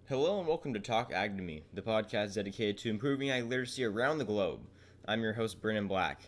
Hello and welcome to Talk Ag to Me, the podcast dedicated to improving ag literacy around the globe. I'm your host, Brennan Black.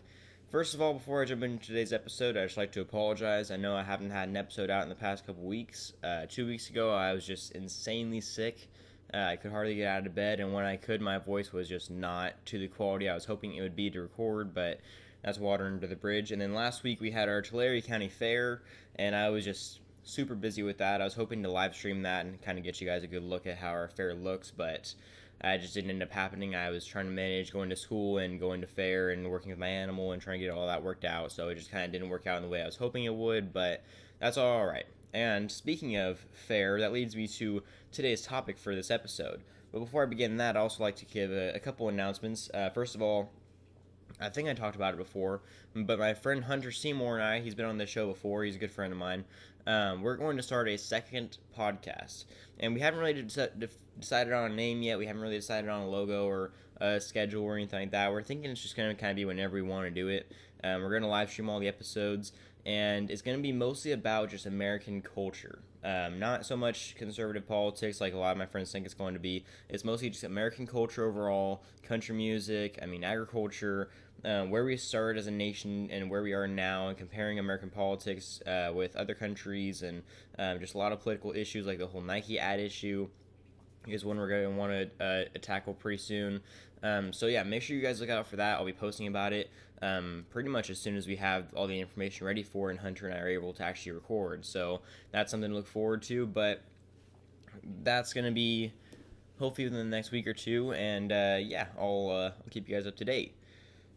First of all, before I jump into today's episode, I'd just like to apologize. I know I haven't had an episode out in the past couple weeks. 2 weeks ago, I was just insanely sick. I could hardly get out of bed, and when I could, my voice was just not to the quality I was hoping it would be to record, but that's water under the bridge. And then last week, we had our Tulare County Fair, and I was just super busy with that. I was hoping to live stream that and kind of get you guys a good look at how our fair looks, but it just didn't end up happening. I was trying to manage going to school and going to fair and working with my animal and trying to get all that worked out, so it just kind of didn't work out in the way I was hoping it would, but that's all right. And speaking of fair, that leads me to today's topic for this episode. But before I begin that, I'd also like to give a couple announcements. First of all, I think I talked about it before, but my friend Hunter Seymour and he's been on this show before, he's a good friend of mine. We're going to start a second podcast, and we haven't really decided on a name yet. We haven't really decided on a logo or a schedule or anything like that. We're thinking it's just going to kind of be whenever we want to do it. We're going to live stream all the episodes, and it's going to be mostly about just American culture. Not so much conservative politics like a lot of my friends think it's going to be. It's mostly just American culture overall, country music, agriculture, where we started as a nation and where we are now, and comparing American politics with other countries, and just a lot of political issues like the whole Nike ad issue is one we're going to want to tackle pretty soon. So yeah, make sure you guys look out for that. I'll be posting about it pretty much as soon as we have all the information ready for it and Hunter and I are able to actually record. So that's something to look forward to, but that's going to be hopefully within the next week or two, and yeah, I'll keep you guys up to date.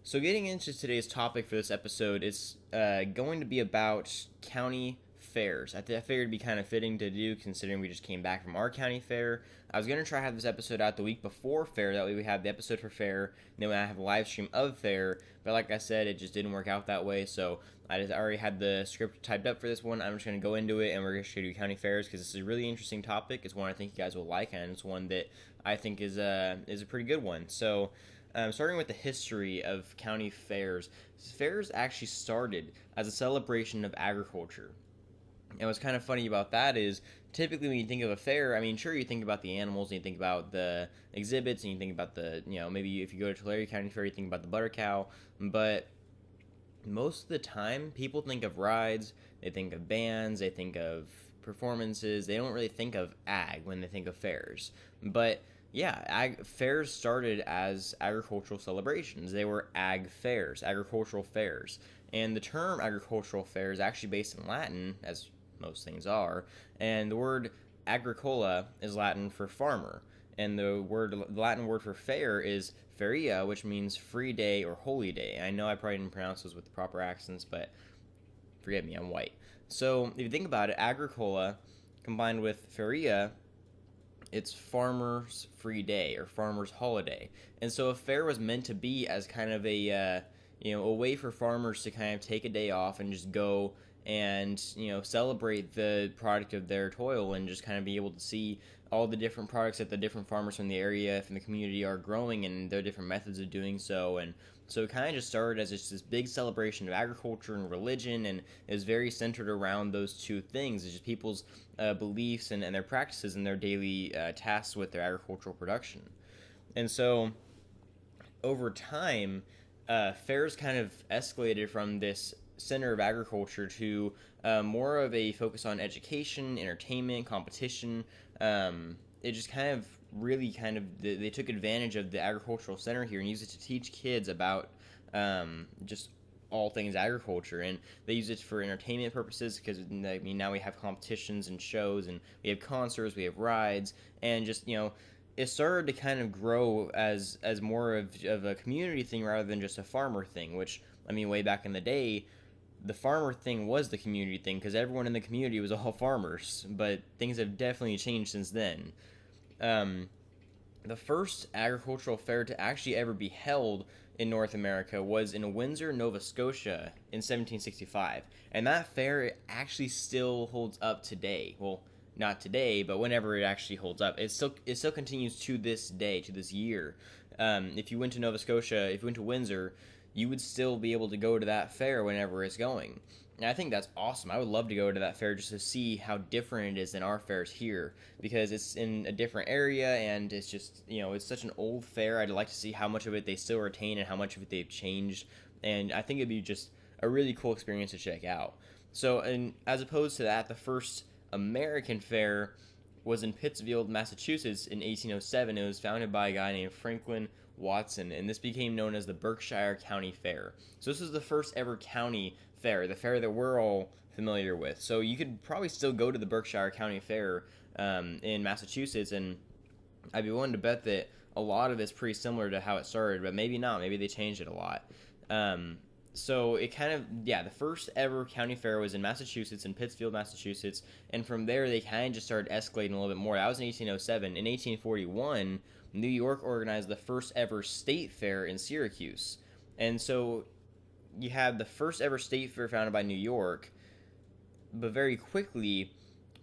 So getting into today's topic for this episode, it's going to be about county fairs. I figured it'd be kind of fitting to do considering we just came back from our county fair. I was going to try to have this episode out the week before fair, that way we have the episode for fair, and then we have a live stream of fair, but like I said, it just didn't work out that way, so I just already had the script typed up for this one. I'm just going to go into it, and we're going to do county fairs because this is a really interesting topic. It's one I think you guys will like, and it's one that I think is a pretty good one. So starting with the history of county fairs, fairs actually started as a celebration of agriculture. And what's kind of funny about that is typically when you think of a fair, sure, you think about the animals and you think about the exhibits and you think about the, maybe if you go to Tulare County Fair, you think about the butter cow, but most of the time people think of rides, they think of bands, they think of performances, they don't really think of ag when they think of fairs. But yeah, fairs started as agricultural celebrations. They were ag fairs, agricultural fairs. And the term agricultural fair is actually based in Latin, as most things are, and the word agricola is Latin for farmer. And the Latin word for fair is feria, which means free day or holy day. I know I probably didn't pronounce those with the proper accents, but forgive me, I'm white. So if you think about it, agricola combined with feria, it's farmer's free day or farmer's holiday. And so a fair was meant to be as kind of a way for farmers to kind of take a day off and just go and celebrate the product of their toil and just kind of be able to see all the different products that the different farmers from the area, from the community, are growing and their different methods of doing so. And so it kind of just started as just this big celebration of agriculture and religion, and is very centered around those two things. It's just people's beliefs and their practices and their daily tasks with their agricultural production. And so over time, fairs kind of escalated from this center of agriculture to more of a focus on education, entertainment, competition. It just kind of really they took advantage of the agricultural center here and used it to teach kids about just all things agriculture, and they use it for entertainment purposes because now we have competitions and shows, and we have concerts, we have rides, and just it started to kind of grow as more of a community thing rather than just a farmer thing, which way back in the day, the farmer thing was the community thing because everyone in the community was all farmers, but things have definitely changed since then. The first agricultural fair to actually ever be held in North America was in Windsor, Nova Scotia in 1765, and that fair actually still holds up today. Well, not today, but whenever it actually holds up, it still continues to this day, to this year. If you went to Nova Scotia, if you went to Windsor, you would still be able to go to that fair whenever it's going. And I think that's awesome. I would love to go to that fair just to see how different it is than our fairs here, because it's in a different area and it's just, it's such an old fair. I'd like to see how much of it they still retain and how much of it they've changed. And I think it'd be just a really cool experience to check out. So, and as opposed to that, the first American fair was in Pittsfield, Massachusetts in 1807. It was founded by a guy named Franklin Watson, and this became known as the Berkshire County Fair. So this is the first ever county fair, the fair that we're all familiar with. So you could probably still go to the Berkshire County Fair in Massachusetts, and I'd be willing to bet that a lot of it's pretty similar to how it started, but maybe not. Maybe they changed it a lot. So it kind of, the first ever county fair was in Massachusetts, in Pittsfield, Massachusetts, and from there they kind of just started escalating a little bit more. That was in 1807. In 1841, New York organized the first ever state fair in Syracuse. And so you had the first ever state fair founded by New York, but very quickly,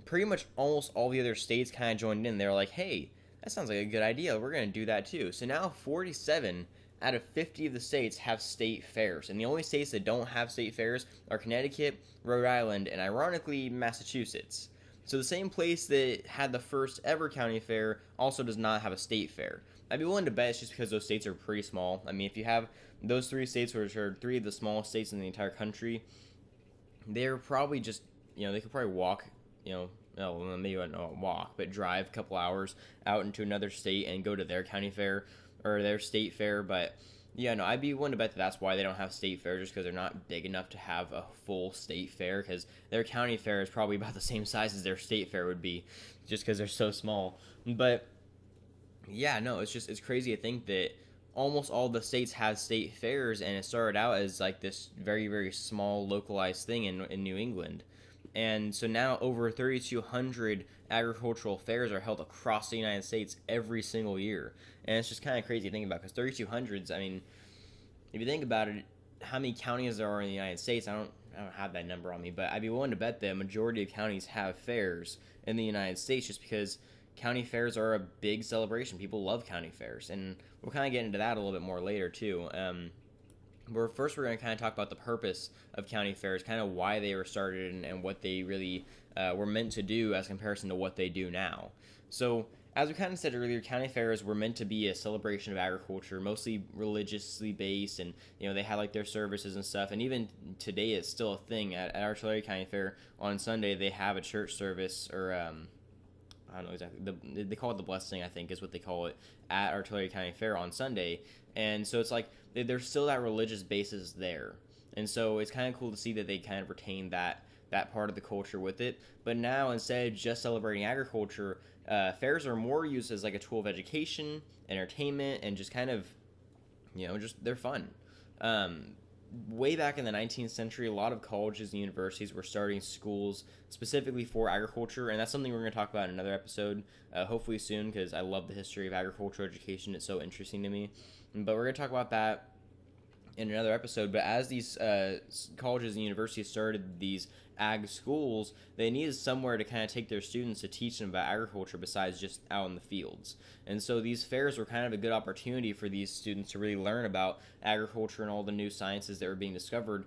pretty much almost all the other states kind of joined in. They were like, hey, that sounds like a good idea. We're going to do that too. So now 47 out of 50 of the states have state fairs. And the only states that don't have state fairs are Connecticut, Rhode Island, and ironically, Massachusetts. So the same place that had the first ever county fair also does not have a state fair. I'd be willing to bet it's just because those states are pretty small. I mean, if you have those three states, which are three of the smallest states in the entire country, they're probably just, they could probably walk, no, maybe not walk, but drive a couple hours out into another state and go to their county fair or their state fair. But yeah, no, I'd be willing to bet that that's why they don't have state fair, just because they're not big enough to have a full state fair, because their county fair is probably about the same size as their state fair would be, just because they're so small. But yeah, no, it's crazy to think that almost all the states have state fairs, and it started out as like this very, very small localized thing in New England. And so now over 3,200 agricultural fairs are held across the United States every single year. And it's just kind of crazy to think about, because 3,200s, I mean, if you think about it, how many counties there are in the United States, I don't have that number on me, but I'd be willing to bet that a majority of counties have fairs in the United States, just because county fairs are a big celebration. People love county fairs, and we'll kind of get into that a little bit more later too. But first, we're going to kind of talk about the purpose of county fairs, kind of why they were started and what they really were meant to do as comparison to what they do now. So, as we kind of said earlier, county fairs were meant to be a celebration of agriculture, mostly religiously based, and they had like their services and stuff. And even today, it's still a thing at Artillery County Fair on Sunday. They have a church service, or I don't know exactly. They call it the blessing, I think, is what they call it at Artillery County Fair on Sunday. And so it's like there's still that religious basis there. And so it's kind of cool to see that they kind of retain that part of the culture with it. But now, instead of just celebrating agriculture, fairs are more used as like a tool of education, entertainment, and just kind of, just they're fun. Way back in the 19th century, a lot of colleges and universities were starting schools specifically for agriculture, and that's something we're going to talk about in another episode, hopefully soon, because I love the history of agricultural education. It's so interesting to me. But we're going to talk about that in another episode. But as these colleges and universities started these ag schools, they needed somewhere to kind of take their students to teach them about agriculture besides just out in the fields. And so these fairs were kind of a good opportunity for these students to really learn about agriculture and all the new sciences that were being discovered,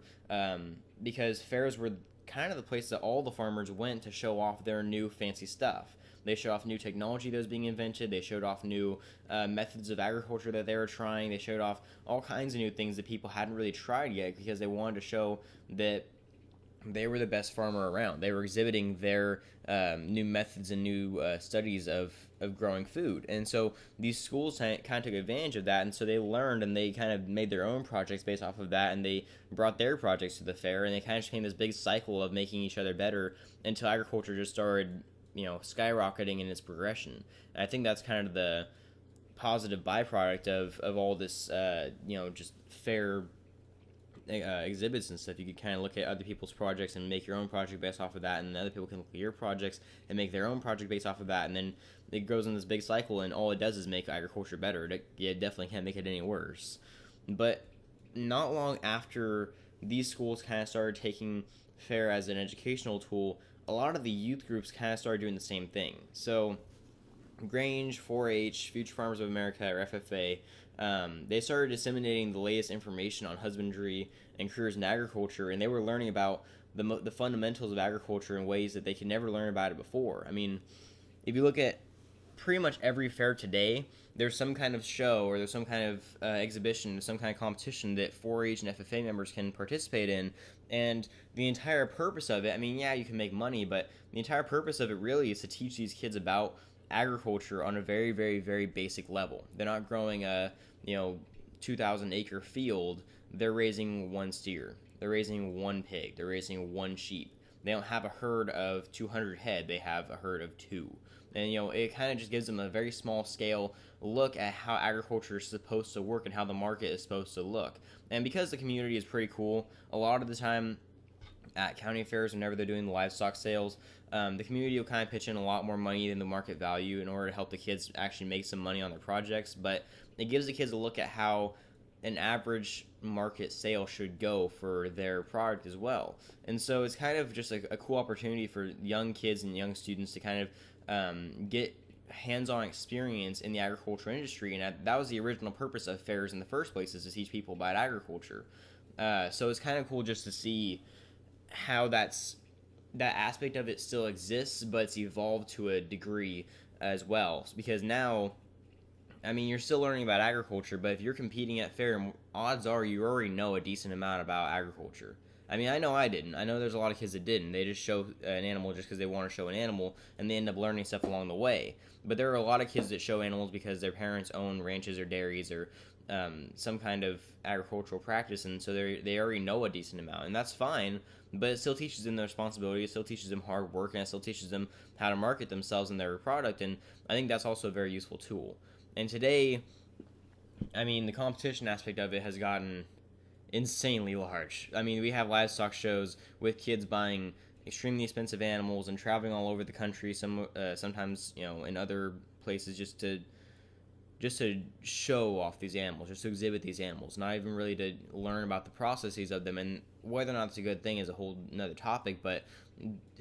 because fairs were kind of the place that all the farmers went to show off their new fancy stuff. They showed off new technology that was being invented. They showed off new methods of agriculture that they were trying. They showed off all kinds of new things that people hadn't really tried yet, because they wanted to show that they were the best farmer around. They were exhibiting their new methods and new studies of growing food. And so these schools kind of took advantage of that, and so they learned and they kind of made their own projects based off of that, and they brought their projects to the fair, and they kind of became this big cycle of making each other better until agriculture just started skyrocketing in its progression. And I think that's kind of the positive byproduct of all this, just fair exhibits and stuff. You could kind of look at other people's projects and make your own project based off of that, and other people can look at your projects and make their own project based off of that, and then it goes in this big cycle, and all it does is make agriculture better. It definitely can't make it any worse. But not long after these schools kind of started taking fair as an educational tool, a lot of the youth groups kind of started doing the same thing. So Grange, 4-H, Future Farmers of America, or FFA, they started disseminating the latest information on husbandry and careers in agriculture, and they were learning about the fundamentals of agriculture in ways that they could never learn about it before. I mean, if you look at pretty much every fair today, there's some kind of show or there's some kind of exhibition, some kind of competition that 4-H and FFA members can participate in. And the entire purpose of it, I mean, yeah, you can make money, but the entire purpose of it really is to teach these kids about agriculture on a very, very, very basic level. They're not growing a 2,000 acre field. They're raising one steer. They're raising one pig. They're raising one sheep. They don't have a herd of 200 head. They have a herd of 2. And, it kind of just gives them a very small scale look at how agriculture is supposed to work and how the market is supposed to look. And because the community is pretty cool, a lot of the time at county fairs, whenever they're doing the livestock sales, the community will kind of pitch in a lot more money than the market value in order to help the kids actually make some money on their projects. But it gives the kids a look at how an average market sale should go for their product as well. And so it's kind of just a cool opportunity for young kids and young students to kind of get hands-on experience in the agricultural industry. And that was the original purpose of fairs in the first place, is to teach people about agriculture. So it's kind of cool just to see how that aspect of it still exists, but it's evolved to a degree as well. Because now, I mean, you're still learning about agriculture, but if you're competing at fair, odds are you already know a decent amount about agriculture. I mean, I know I didn't. I know there's a lot of kids that didn't. They just show an animal just because they want to show an animal, and they end up learning stuff along the way. But there are a lot of kids that show animals because their parents own ranches or dairies or some kind of agricultural practice, and so they already know a decent amount, and that's fine. But it still teaches them their responsibility. It still teaches them hard work, and it still teaches them how to market themselves and their product. And I think that's also a very useful tool. And today, I mean, the competition aspect of it has gotten insanely large. I mean, we have livestock shows with kids buying extremely expensive animals and traveling all over the country. Sometimes in other places just to show off these animals, just to exhibit these animals, not even really to learn about the processes of them. And whether or not it's a good thing is a whole another topic. But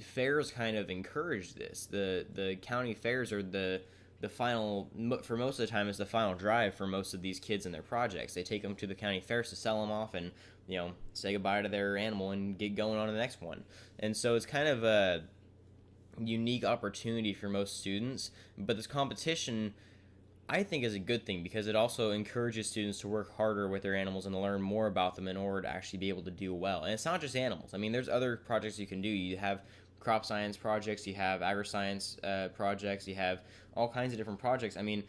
fairs kind of encourage this. The county fairs are the final, for most of the time, is the final drive for most of these kids and their projects. They take them to the county fairs to sell them off and say goodbye to their animal and get going on to the next one. And so it's kind of a unique opportunity for most students. But this competition, I think, is a good thing because it also encourages students to work harder with their animals and to learn more about them in order to actually be able to do well. And it's not just animals. I mean, there's other projects you can do. You have crop science projects, you have agri-science projects, you have all kinds of different projects. I mean,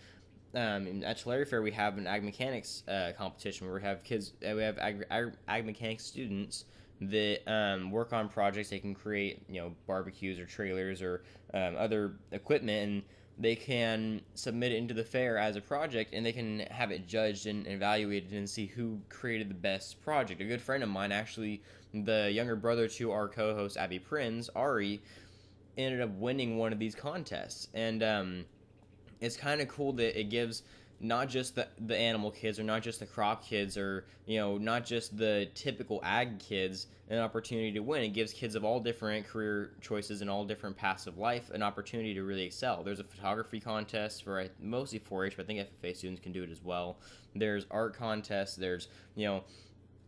at Tulare Fair we have an ag mechanics competition where we have ag mechanics students that work on projects. They can create barbecues or trailers or other equipment, and they can submit it into the fair as a project, and they can have it judged and evaluated and see who created the best project. A good friend of mine, actually, the younger brother to our co-host Abby Prinz, Ari, ended up winning one of these contests. And it's kind of cool that it gives not just the animal kids or not just the crop kids or not just the typical ag kids an opportunity to win. It gives kids of all different career choices and all different paths of life an opportunity to really excel. There's a photography contest for mostly 4-H, but I think FFA students can do it as well. There's art contests. There's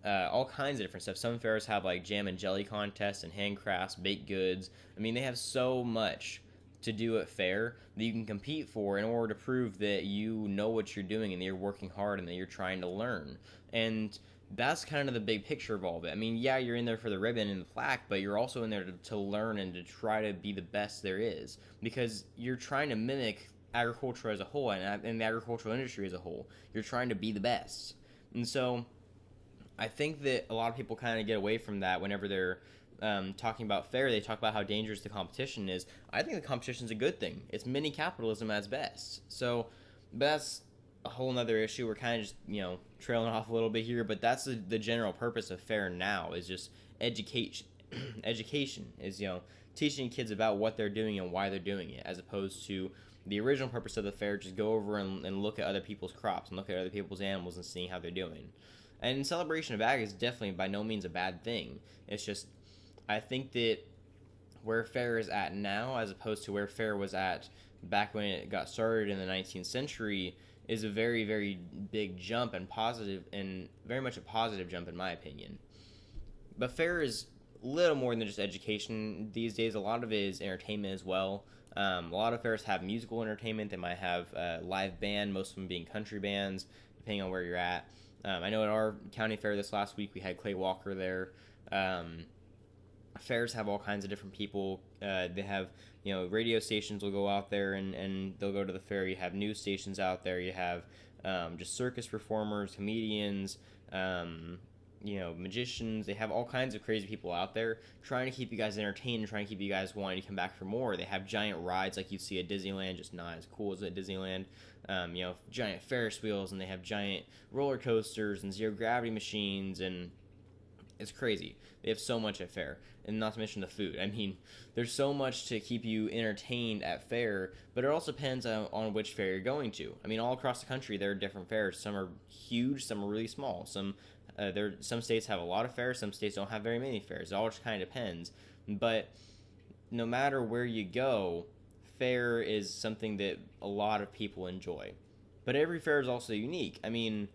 all kinds of different stuff. Some fairs have like jam and jelly contests and handcrafts, baked goods. I mean, they have so much to do at fair that you can compete for in order to prove that you know what you're doing and that you're working hard and that you're trying to learn. And that's kind of the big picture of all of it. I mean, yeah, you're in there for the ribbon and the plaque, but you're also in there to learn and to try to be the best there is, because you're trying to mimic agriculture as a whole and the agricultural industry as a whole. You're trying to be the best. And so I think that a lot of people kind of get away from that whenever they're talking about fair. They talk about how dangerous the competition is. I think the competition is a good thing. It's mini capitalism at its best. So, but that's a whole nother issue. We're kind of just trailing off a little bit here, but that's the general purpose of fair now, is just education. Education is teaching kids about what they're doing and why they're doing it, as opposed to the original purpose of the fair, just go over and look at other people's crops and look at other people's animals and seeing how they're doing. And celebration of ag is definitely by no means a bad thing. It's just, I think that where fair is at now, as opposed to where fair was at back when it got started in the 19th century, is a very, very big jump and positive, and very much a positive jump in my opinion. But fair is little more than just education these days. A lot of it is entertainment as well. A lot of fairs have musical entertainment. They might have a live band, most of them being country bands, depending on where you're at. I know at our county fair this last week, we had Clay Walker there. Fairs have all kinds of different people. They have, radio stations will go out there and they'll go to the fair. You have news stations out there. You have just circus performers, comedians, magicians. They have all kinds of crazy people out there trying to keep you guys entertained and trying to keep you guys wanting to come back for more. They have giant rides like you see at Disneyland, just not as cool as at Disneyland. Giant Ferris wheels, and they have giant roller coasters and zero gravity machines, and it's crazy. They have so much at fair, and not to mention the food. I mean, there's so much to keep you entertained at fair, but it also depends on which fair you're going to. I mean, all across the country, there are different fairs. Some are huge, some are really small. Some states have a lot of fairs, some states don't have very many fairs. It all just kind of depends. But no matter where you go, fair is something that a lot of people enjoy. But every fair is also unique. I mean,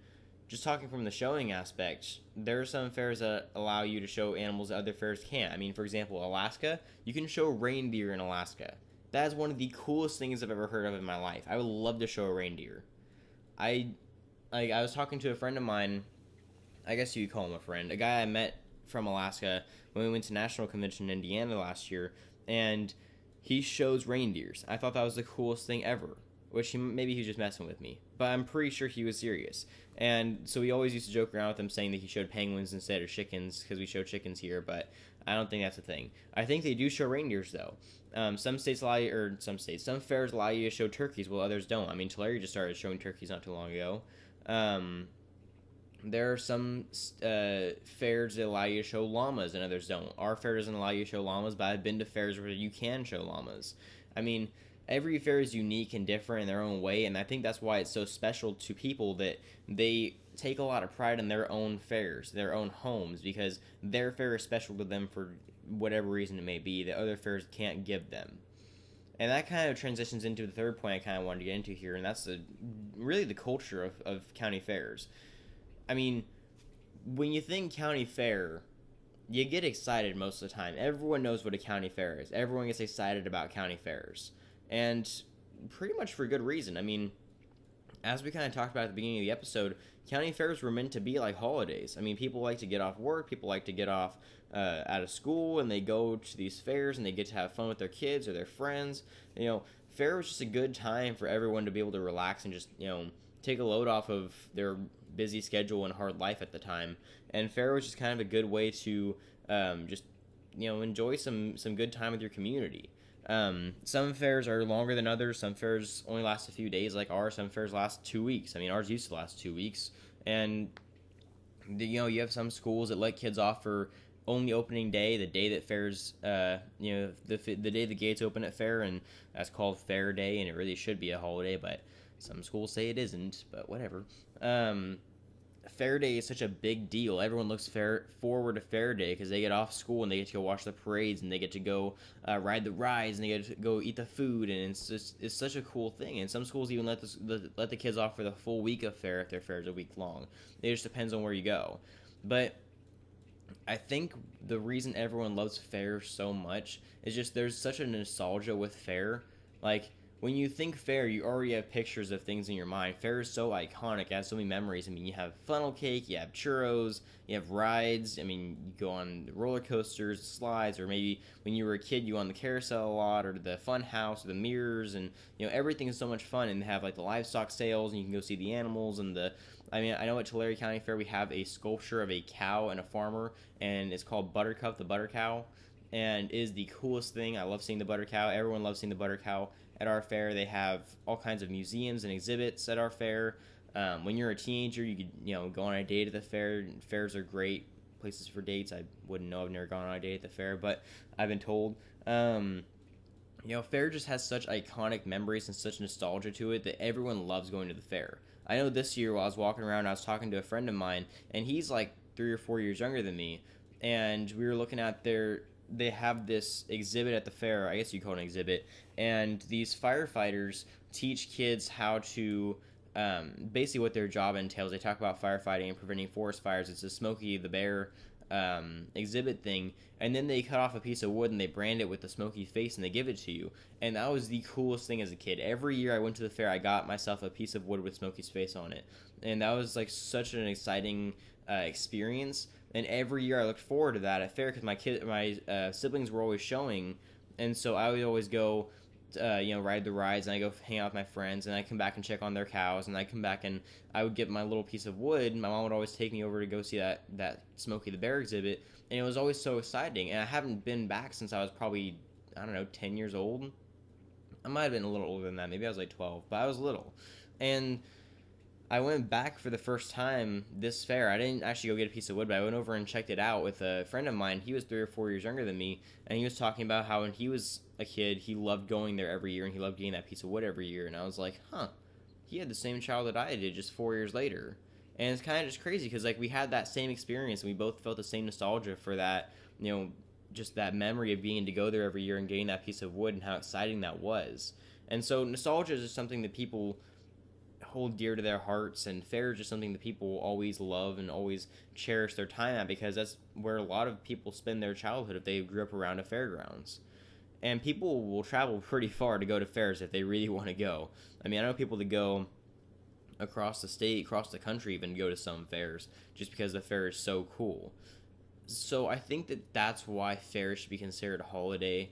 just talking from the showing aspect, there are some fairs that allow you to show animals that other fairs can't. I mean, for example, Alaska, you can show reindeer in Alaska. That is one of the coolest things I've ever heard of in my life. I would love to show a reindeer. I was talking to a friend of mine, I guess you could call him a friend, a guy I met from Alaska when we went to National Convention in Indiana last year, and he shows reindeers. I thought that was the coolest thing ever, which maybe he was just messing with me, but I'm pretty sure he was serious. And so we always used to joke around with him saying that he showed penguins instead of chickens because we show chickens here, but I don't think that's a thing. I think they do show reindeers though. Some fairs allow you to show turkeys while others don't. I mean, Tulare just started showing turkeys not too long ago. There are some fairs that allow you to show llamas and others don't. Our fair doesn't allow you to show llamas, but I've been to fairs where you can show llamas. I mean, every fair is unique and different in their own way, and I think that's why it's so special to people that they take a lot of pride in their own fairs, their own homes, because their fair is special to them for whatever reason it may be that other fairs can't give them. And that kind of transitions into the third point I kind of wanted to get into here, and that's really the culture of county fairs. I mean, when you think county fair, you get excited most of the time. Everyone knows what a county fair is. Everyone gets excited about county fairs. And pretty much for good reason. I mean, as we kind of talked about at the beginning of the episode, county fairs were meant to be like holidays. I mean, people like to get off work, people like to get off out of school, and they go to these fairs and they get to have fun with their kids or their friends. Fair was just a good time for everyone to be able to relax and just, take a load off of their busy schedule and hard life at the time. And fair was just kind of a good way to just, enjoy some good time with your community. Some fairs are longer than others. Some fairs only last a few days like ours. Some fairs last 2 weeks. I mean, ours used to last 2 weeks. And, you have some schools that let kids off for only opening day, the day that fairs, the day the gates open at fair, and that's called Fair Day, and it really should be a holiday, but some schools say it isn't, but whatever. Fair Day is such a big deal. Everyone looks forward to Fair Day because they get off school and they get to go watch the parades and they get to go ride the rides and they get to go eat the food, and it's such a cool thing. And some schools even let the kids off for the full week of fair if their fair is a week long. It just depends on where you go. But I think the reason everyone loves fair so much is just there's such a nostalgia with fair. Like, when you think fair, you already have pictures of things in your mind. Fair is so iconic. It has so many memories. I mean, you have funnel cake, you have churros, you have rides. I mean, you go on roller coasters, slides, or maybe when you were a kid, you go on the carousel a lot, or the fun house, or the mirrors, and, everything is so much fun. And they have, like, the livestock sales, and you can go see the animals, and I know at Tulare County Fair, we have a sculpture of a cow and a farmer, and it's called Buttercup, the butter cow, and it is the coolest thing. I love seeing the butter cow. Everyone loves seeing the butter cow. At our fair, they have all kinds of museums and exhibits at our fair. When you're a teenager, you could go on a date at the fair. Fairs are great places for dates. I wouldn't know. I've never gone on a date at the fair, but I've been told. Fair just has such iconic memories and such nostalgia to it that everyone loves going to the fair. I know this year while I was walking around, I was talking to a friend of mine, and he's like 3 or 4 years younger than me, and we were looking at they have this exhibit at the fair, I guess you call it an exhibit, and these firefighters teach kids how to, basically what their job entails. They talk about firefighting and preventing forest fires. It's a Smokey the Bear exhibit thing, and then they cut off a piece of wood and they brand it with the Smokey face and they give it to you. And that was the coolest thing as a kid. Every year I went to the fair, I got myself a piece of wood with Smokey's face on it, and that was like such an exciting experience. And every year I looked forward to that at fair because my siblings were always showing, and so I would always go ride the rides, and I go hang out with my friends, and I come back and check on their cows, and I come back and I would get my little piece of wood. My mom would always take me over to go see that Smokey the Bear exhibit, and it was always so exciting. And I haven't been back since I was probably, I don't know, 10 years old. I might have been a little older than that. Maybe I was like 12, but I was little. And I went back for the first time this fair. I didn't actually go get a piece of wood, but I went over and checked it out with a friend of mine. He was 3 or 4 years younger than me, and he was talking about how when he was a kid, he loved going there every year, and he loved getting that piece of wood every year. And I was like, huh, he had the same childhood I did just 4 years later. And it's kind of just crazy because, like, we had that same experience, and we both felt the same nostalgia for that, just that memory of being to go there every year and getting that piece of wood and how exciting that was. And so nostalgia is just something that people hold dear to their hearts, and fair is just something that people always love and always cherish their time at, because that's where a lot of people spend their childhood if they grew up around a fairgrounds. And people will travel pretty far to go to fairs if they really want to go. I mean, I know people that go across the state, across the country, even go to some fairs just because the fair is so cool. So I think that that's why fairs should be considered a holiday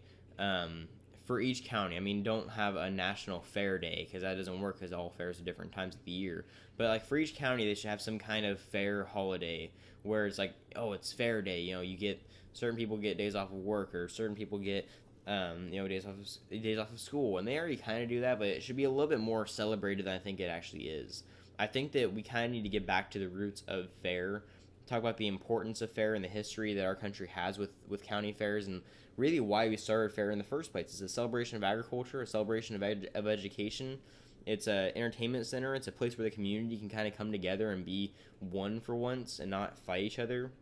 for each county. I mean, don't have a national fair day because that doesn't work because all fairs are different times of the year. But like for each county, they should have some kind of fair holiday where it's like, oh, it's fair day. You get certain people get days off of work, or certain people get days off of school, and they already kind of do that. But it should be a little bit more celebrated than I think it actually is. I think that we kind of need to get back to the roots of fair, talk about the importance of fair and the history that our country has with county fairs, and really why we started fair in the first place. It's a celebration of agriculture, a celebration of education. It's an entertainment center. It's a place where the community can kind of come together and be one for once and not fight each other.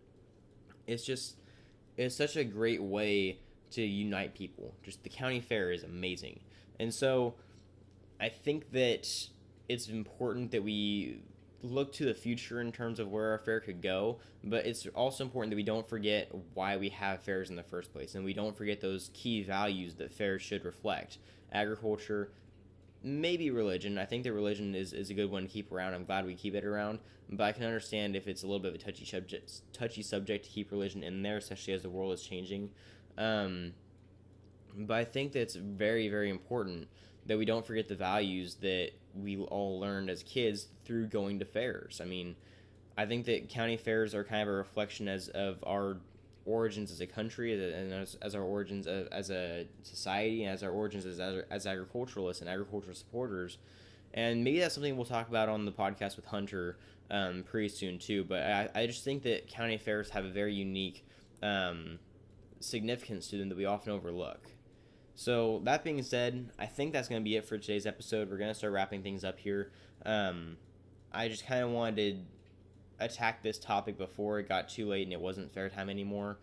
It's such a great way to unite people. Just the county fair is amazing. And so I think that it's important that we look to the future in terms of where our fair could go, but it's also important that we don't forget why we have fairs in the first place, and we don't forget those key values that fairs should reflect. Agriculture, maybe religion. I think that religion is a good one to keep around. I'm glad we keep it around, but I can understand if it's a little bit of a touchy subject to keep religion in there, especially as the world is changing. But I think that it's very, very important that we don't forget the values that we all learned as kids through going to fairs. I mean, I think that county fairs are kind of a reflection of our origins as a country, and as our origins as a society, and as our origins as agriculturalists and agricultural supporters. And maybe that's something we'll talk about on the podcast with Hunter pretty soon too. But I just think that county fairs have a very unique significance to them that we often overlook. So that being said, I think that's going to be it for today's episode. We're going to start wrapping things up here. I just kind of wanted to attack this topic before it got too late and it wasn't fair time anymore.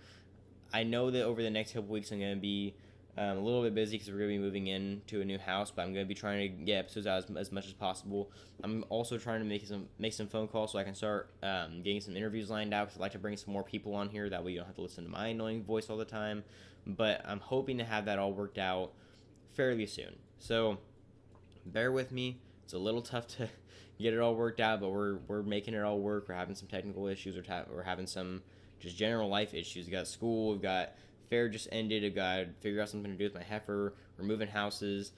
I know that over the next couple weeks I'm going to be a little bit busy because we're going to be moving into a new house, but I'm going to be trying to get episodes out as much as possible. I'm also trying to make some phone calls so I can start getting some interviews lined out, because I'd like to bring some more people on here. That way you don't have to listen to my annoying voice all the time. But I'm hoping to have that all worked out fairly soon. So bear with me. It's a little tough to get it all worked out, but we're making it all work. We're having some technical issues, we're having some just general life issues. We've got school, we've got fair just ended, I've got to figure out something to do with my heifer, we're moving houses.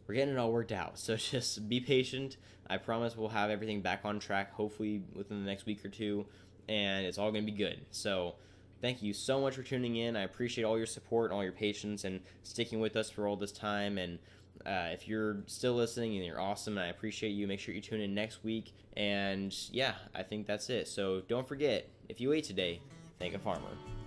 We're getting it all worked out, so just be patient. I promise we'll have everything back on track, hopefully within the next week or two, and it's all going to be good. So thank you so much for tuning in. I appreciate all your support and all your patience and sticking with us for all this time. And if you're still listening, and you're awesome, and I appreciate you, make sure you tune in next week. And yeah, I think that's it. So don't forget, if you ate today, thank a farmer.